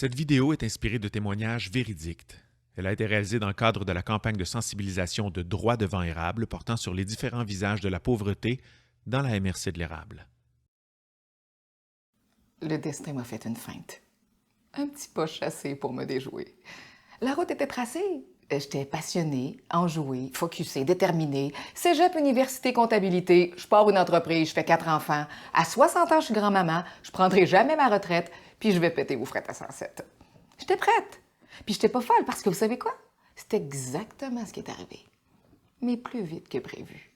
Cette vidéo est inspirée de témoignages véridiques. Elle a été réalisée dans le cadre de la campagne de sensibilisation de Droit devant érable portant sur les différents visages de la pauvreté dans la MRC de l'érable. Le destin m'a fait une feinte. Un petit pas chassé pour me déjouer. La route était tracée. J'étais passionnée, enjouée, focusée, déterminée. Cégep, université, comptabilité. Je pars une entreprise, je fais 4 enfants. À 60 ans, je suis grand-maman. Je prendrai jamais ma retraite, puis je vais péter vos frettes à 107. J'étais prête. Puis j'étais pas folle parce que vous savez quoi? C'est exactement ce qui est arrivé. Mais plus vite que prévu.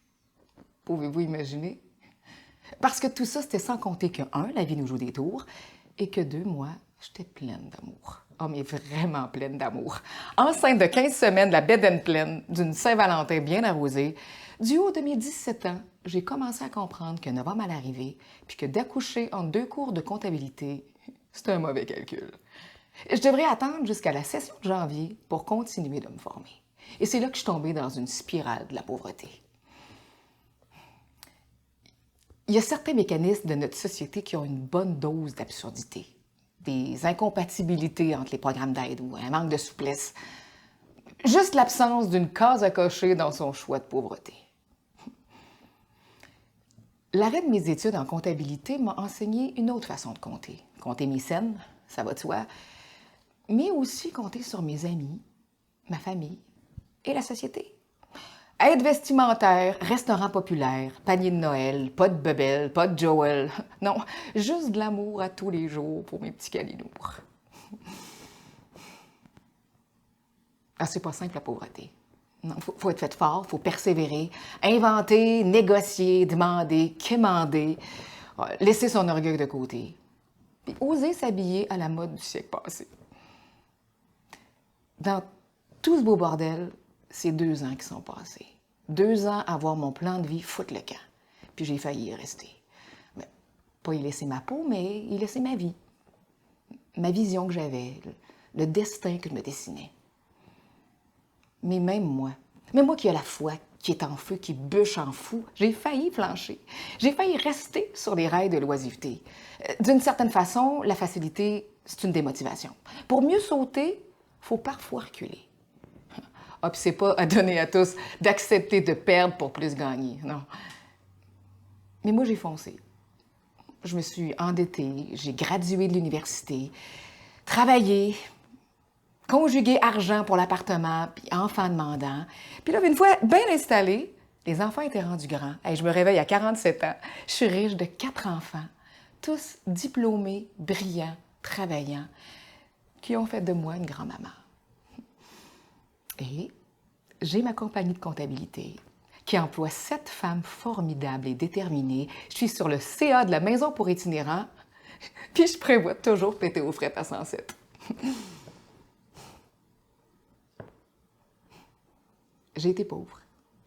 Pouvez-vous imaginer? Parce que tout ça, c'était sans compter que, un, la vie nous joue des tours, et que deux, moi, j'étais pleine d'amour. Oh, mais vraiment pleine d'amour. Enceinte de 15 semaines, la bedaine pleine, d'une Saint-Valentin bien arrosée, du haut de mes 17 ans, j'ai commencé à comprendre que novembre allait arriver, puis que d'accoucher en 2 cours de comptabilité, c'était un mauvais calcul. Je devrais attendre jusqu'à la session de janvier pour continuer de me former. Et c'est là que je suis tombée dans une spirale de la pauvreté. Il y a certains mécanismes de notre société qui ont une bonne dose d'absurdité. Des incompatibilités entre les programmes d'aide ou un manque de souplesse. Juste l'absence d'une case à cocher dans son choix de pauvreté. L'arrêt de mes études en comptabilité m'a enseigné une autre façon de compter. Compter mes scènes, ça va de soi, mais aussi compter sur mes amis, ma famille et la société. Aide vestimentaire, restaurant populaire, panier de Noël, pas de bebelle, pas de Joel. Non, juste de l'amour à tous les jours pour mes petits calinours. Ah, c'est pas simple la pauvreté. Non, faut être fait fort, faut persévérer, inventer, négocier, demander, quémander, laisser son orgueil de côté, puis oser s'habiller à la mode du siècle passé. Dans tout ce beau bordel, c'est 2 ans qui sont passés. 2 ans à voir mon plan de vie foutre le camp. Puis j'ai failli y rester. Mais, pas y laisser ma peau, mais y laisser ma vie. Ma vision que j'avais, le destin que je me dessinais. Mais même moi qui ai la foi, qui est en feu, qui bûche en fou, j'ai failli flancher. J'ai failli rester sur les rails de l'oisiveté. D'une certaine façon, la facilité, c'est une démotivation. Pour mieux sauter, il faut parfois reculer. Ah, puis c'est pas à donner à tous d'accepter de perdre pour plus gagner, non. Mais moi, j'ai foncé. Je me suis endettée, j'ai gradué de l'université, travaillé, conjugué argent pour l'appartement, puis enfant demandant. Puis là, une fois bien installée, les enfants étaient rendus grands. Hey, je me réveille à 47 ans. Je suis riche de 4 enfants, tous diplômés, brillants, travaillants, qui ont fait de moi une grand-maman. Et j'ai ma compagnie de comptabilité qui emploie 7 femmes formidables et déterminées. Je suis sur le CA de la Maison pour itinérants, puis je prévois toujours péter aux frettes à 107. J'ai été pauvre,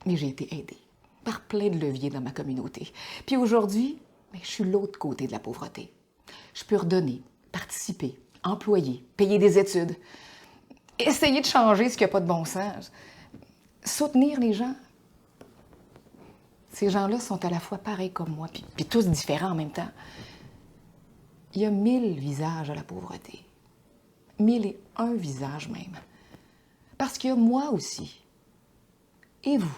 mais j'ai été aidée par plein de leviers dans ma communauté. Puis aujourd'hui, je suis l'autre côté de la pauvreté. Je peux redonner, participer, employer, payer des études, essayer de changer ce qui n'a pas de bon sens, soutenir les gens. Ces gens-là sont à la fois pareils comme moi, puis tous différents en même temps. Il y a 1000 visages à la pauvreté. 1001 visages même. Parce qu'il y a moi aussi. Et vous.